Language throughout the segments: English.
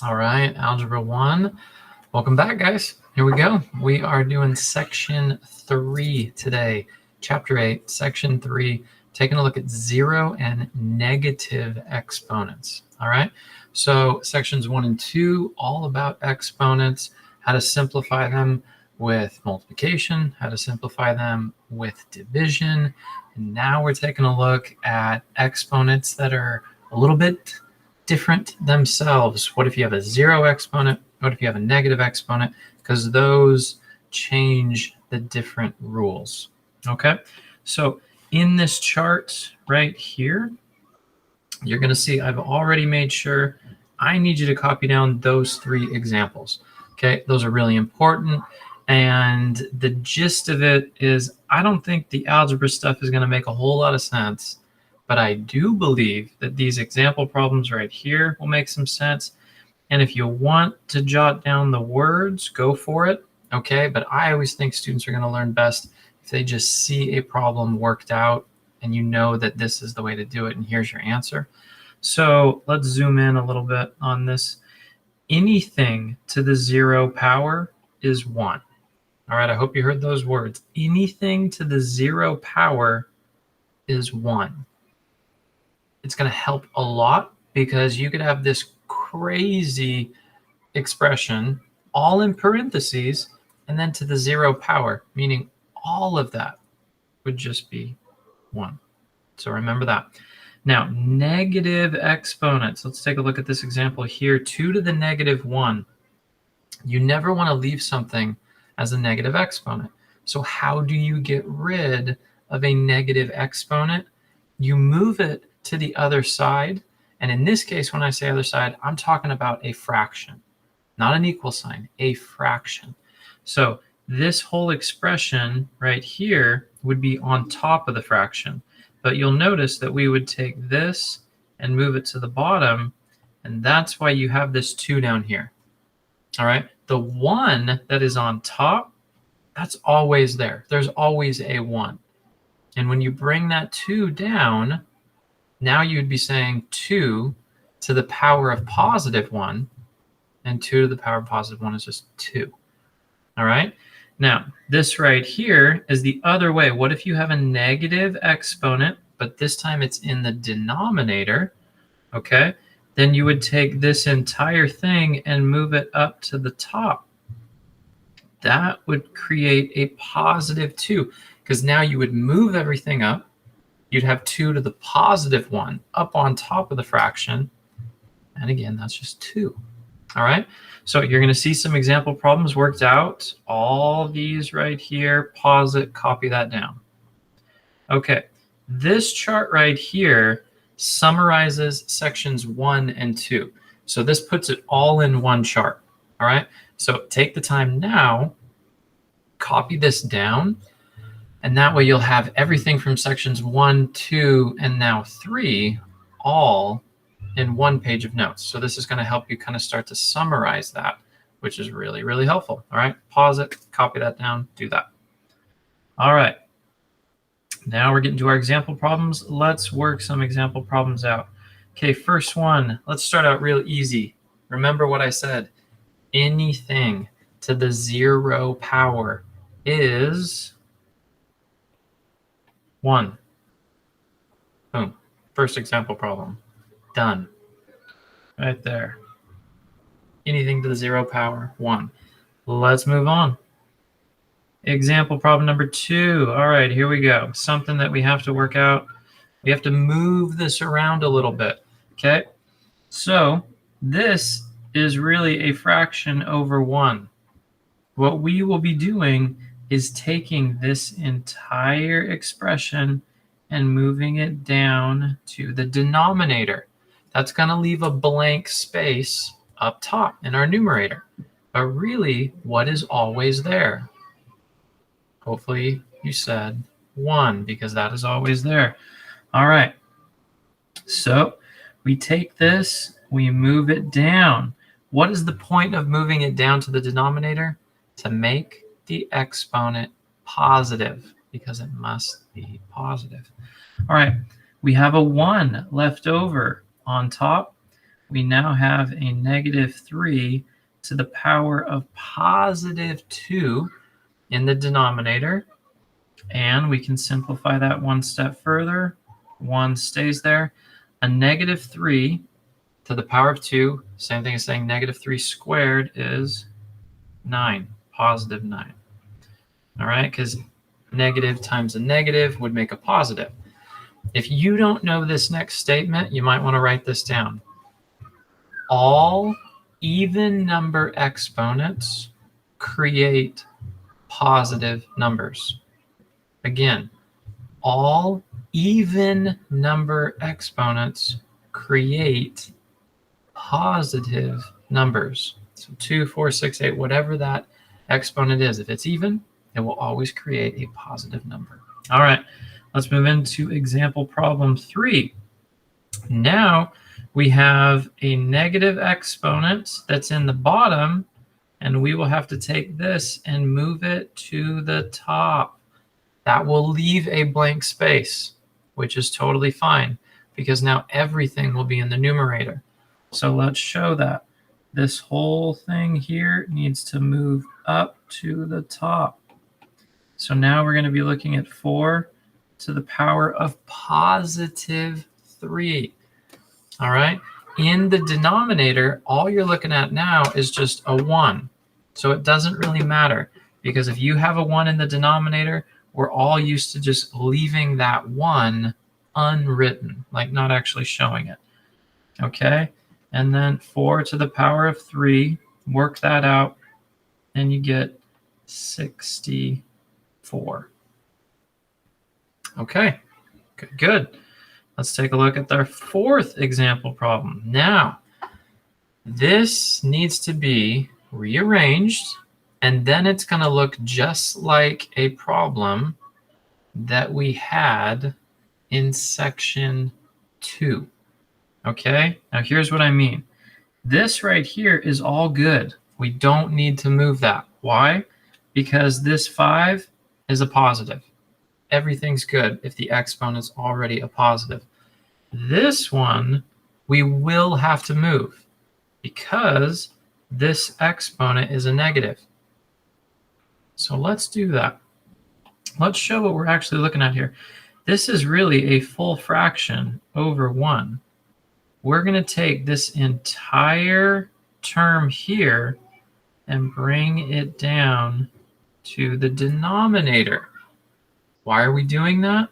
All right, Algebra 1. Welcome back, guys. Here we go. We are doing Section 3 today. Chapter 8, Section 3, taking a look at zero and negative exponents. All right, so Sections 1 and 2, all about exponents, how to simplify them with multiplication, how to simplify them with division. And now we're taking a look at exponents that are a little bit different themselves. What if you have a zero exponent? What if you have a negative exponent? Because those change the different rules. Okay, so in this chart right here, you're going to see I've already made sure I need you to copy down those 3 examples. Okay, those are really important. And the gist of it is I don't think the algebra stuff is going to make a whole lot of sense, but I do believe that these example problems right here will make some sense. And if you want to jot down the words, go for it. Okay, but I always think students are going to learn best if they just see a problem worked out and you know that this is the way to do it and here's your answer. So let's zoom in a little bit on this. Anything to the 0 power is 1. All right, I hope you heard those words. Anything to the 0 power is 1. It's going to help a lot because you could have this crazy expression all in parentheses and then to the 0 power, meaning all of that would just be 1. So remember that. Now, negative exponents. Let's take a look at this example here. 2 to the negative 1. You never want to leave something as a negative exponent. So how do you get rid of a negative exponent? You move it to the other side. And in this case, when I say other side, I'm talking about a fraction, not an equal sign, a fraction. So this whole expression right here would be on top of the fraction. But you'll notice that we would take this and move it to the bottom. And that's why you have this 2 down here. All right. The 1 that is on top, that's always there. There's always a 1. And when you bring that 2 down, now you'd be saying 2 to the power of positive 1, and 2 to the power of positive 1 is just 2. All right? Now, this right here is the other way. What if you have a negative exponent, but this time it's in the denominator, okay? Then you would take this entire thing and move it up to the top. That would create a positive 2, because now you would move everything up. You'd have 2 to the positive 1 up on top of the fraction. And again, that's just 2. All right. So you're going to see some example problems worked out. All these right here, pause it, copy that down. Okay. This chart right here summarizes sections 1 and 2. So this puts it all in one chart. All right. So take the time now, copy this down. And that way you'll have everything from sections 1, 2, and now 3 all in one page of notes. So this is going to help you kind of start to summarize that, which is really, really helpful. All right, pause it, copy that down, do that. All right. Now we're getting to our example problems. Let's work some example problems out. Okay, first one, let's start out real easy. Remember what I said. Anything to the 0 power is 1. Boom. First example problem. Done. Right there. Anything to the 0 power, 1. Let's move on. Example problem number 2. All right, here we go. Something that we have to work out. We have to move this around a little bit. Okay? So this is really a fraction over 1. What we will be doing is taking this entire expression and moving it down to the denominator. That's going to leave a blank space up top in our numerator. But really, what is always there? Hopefully you said 1, because that is always there. All right. So we take this, we move it down. What is the point of moving it down to the denominator? To make the exponent positive, because it must be positive. All right, we have a 1 left over on top. we now have a negative 3 to the power of positive 2 in the denominator. And we can simplify that one step further. 1 stays there. A negative 3 to the power of 2, same thing as saying negative 3 squared is 9, positive 9. All right, because negative times a negative would make a positive. If you don't know this next statement, you might want to write this down. All even number exponents create positive numbers. Again, all even number exponents create positive numbers. So 2, 4, 6, 8, whatever that exponent is, if it's even, it will always create a positive number. All right, let's move into example problem 3. Now we have a negative exponent that's in the bottom, and we will have to take this and move it to the top. That will leave a blank space, which is totally fine because now everything will be in the numerator. So let's show that. This whole thing here needs to move up to the top. So now we're going to be looking at 4 to the power of positive 3. All right. In the denominator, all you're looking at now is just a 1. So it doesn't really matter because if you have a 1 in the denominator, we're all used to just leaving that 1 unwritten, like not actually showing it. Okay. And then 4 to the power of 3, work that out, and you get 64. Okay, good. Let's take a look at our 4th example problem. Now, this needs to be rearranged, and then it's going to look just like a problem that we had in section 2. Okay, now here's what I mean. This right here is all good. We don't need to move that. Why? Because this 5 is a positive. Everything's good if the exponent is already a positive. This one, we will have to move because this exponent is a negative. So let's do that. Let's show what we're actually looking at here. This is really a full fraction over 1. We're going to take this entire term here and bring it down to the denominator. Why are we doing that?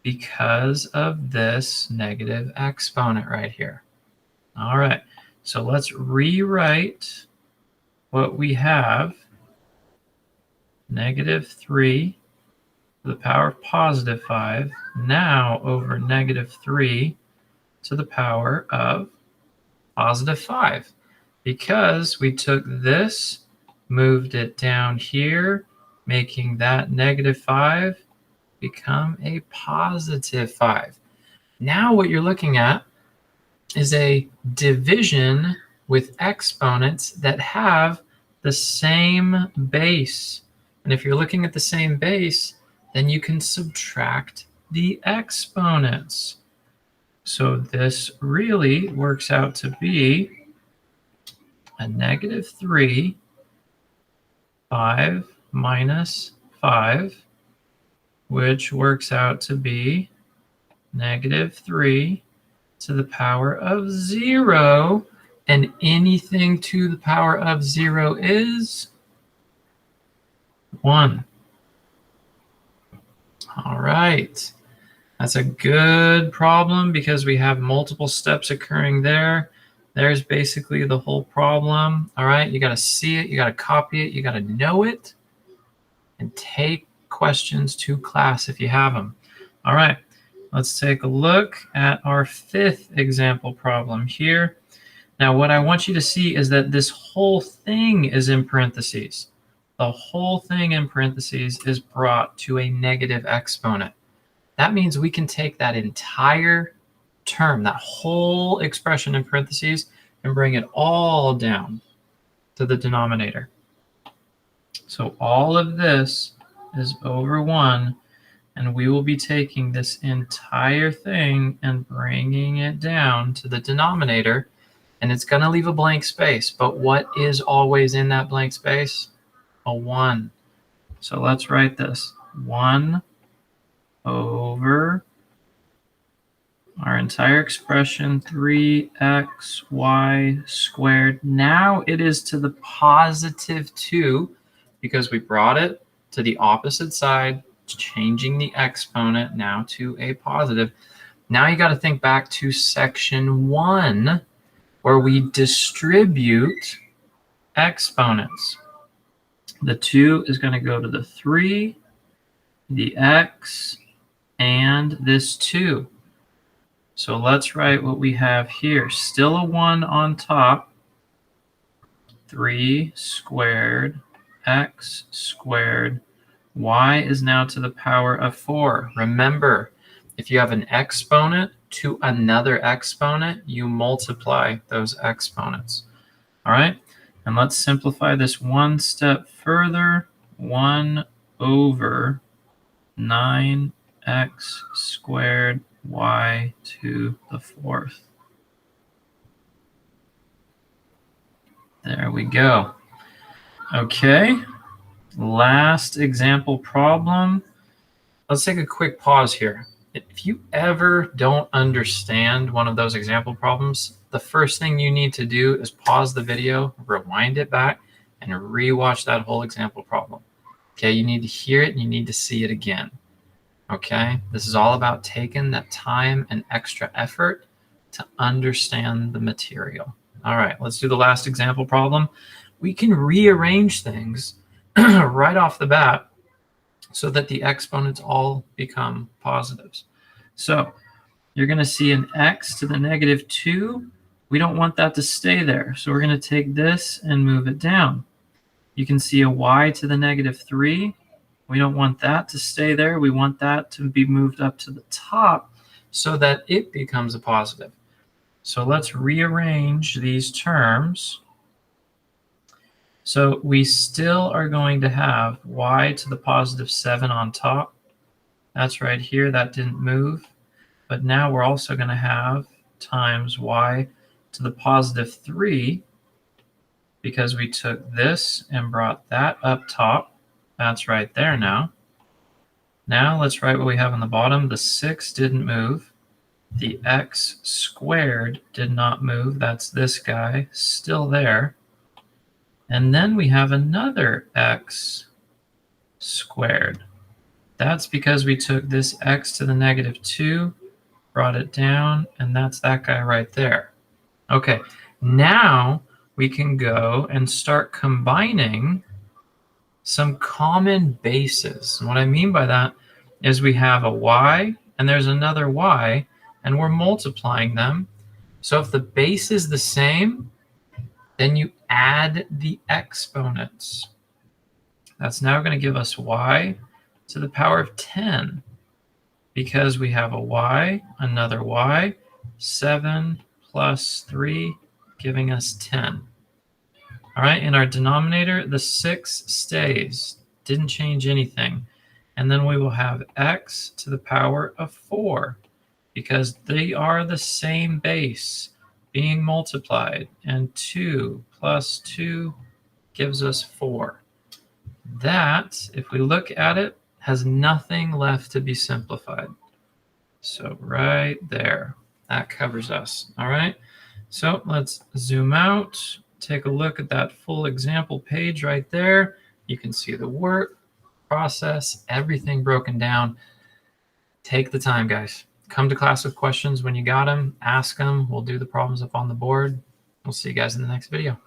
Because of this negative exponent right here. All right, so let's rewrite what we have. Negative 3 to the power of positive 5, now over negative 3 to the power of positive 5. Because we took this, moved it down here, making that negative 5 become a positive 5. Now what you're looking at is a division with exponents that have the same base. And if you're looking at the same base, then you can subtract the exponents. So this really works out to be a negative 3, 5 minus 5, which works out to be negative 3 to the power of 0. And anything to the power of 0 is 1. All right. That's a good problem because we have multiple steps occurring there. There's basically the whole problem. All right. You got to see it. You got to copy it. You got to know it. And take questions to class if you have them. All right. Let's take a look at our 5th example problem here. Now, what I want you to see is that this whole thing is in parentheses. The whole thing in parentheses is brought to a negative exponent. That means we can take that entire term, that whole expression in parentheses, and bring it all down to the denominator. So all of this is over 1, and we will be taking this entire thing and bringing it down to the denominator. and it's going to leave a blank space. But what is always in that blank space? A 1. So let's write this. 1 over our entire expression, 3xy squared. Now it is to the positive 2 because we brought it to the opposite side, changing the exponent now to a positive. Now you got to think back to section 1 where we distribute exponents. The 2 is going to go to the 3, the x, and this 2. So let's write what we have here. Still a 1 on top. 3 squared x squared. Y is now to the power of 4. Remember, if you have an exponent to another exponent, you multiply those exponents. All right? And let's simplify this one step further. 1 over 9x squared y to the 4th. There we go. Okay, last example problem. Let's take a quick pause here. If you ever don't understand one of those example problems, the first thing you need to do is pause the video, rewind it back, and rewatch that whole example problem. Okay, you need to hear it and you need to see it again. Okay, this is all about taking that time and extra effort to understand the material. All right, let's do the last example problem. We can rearrange things right off the bat so that the exponents all become positives. So you're going to see an x to the negative 2. We don't want that to stay there, so we're going to take this and move it down. You can see a y to the negative 3. We don't want that to stay there. We want that to be moved up to the top so that it becomes a positive. So let's rearrange these terms. So we still are going to have y to the positive 7 on top. That's right here. That didn't move. But now we're also going to have times y to the positive 3 because we took this and brought that up top. That's right there now. Now let's write what we have on the bottom. The 6 didn't move. The x squared did not move. That's this guy, still there. And then we have another x squared. That's because we took this x to the negative 2, brought it down, and that's that guy right there. Okay, now we can go and start combining some common bases. And what I mean by that is we have a y and there's another y, and we're multiplying them. So if the base is the same, then you add the exponents. That's now going to give us y to the power of 10 because we have a y, another y, 7 plus 3 giving us 10. All right, in our denominator, the 6 stays, didn't change anything. And then we will have x to the power of 4 because they are the same base being multiplied. And 2 plus 2 gives us 4. That, if we look at it, has nothing left to be simplified. So right there, that covers us. All right, so let's zoom out. Take a look at that full example page right there. You can see the work, process, everything broken down. Take the time, guys. Come to class with questions when you got them. Ask them. We'll do the problems up on the board. We'll see you guys in the next video.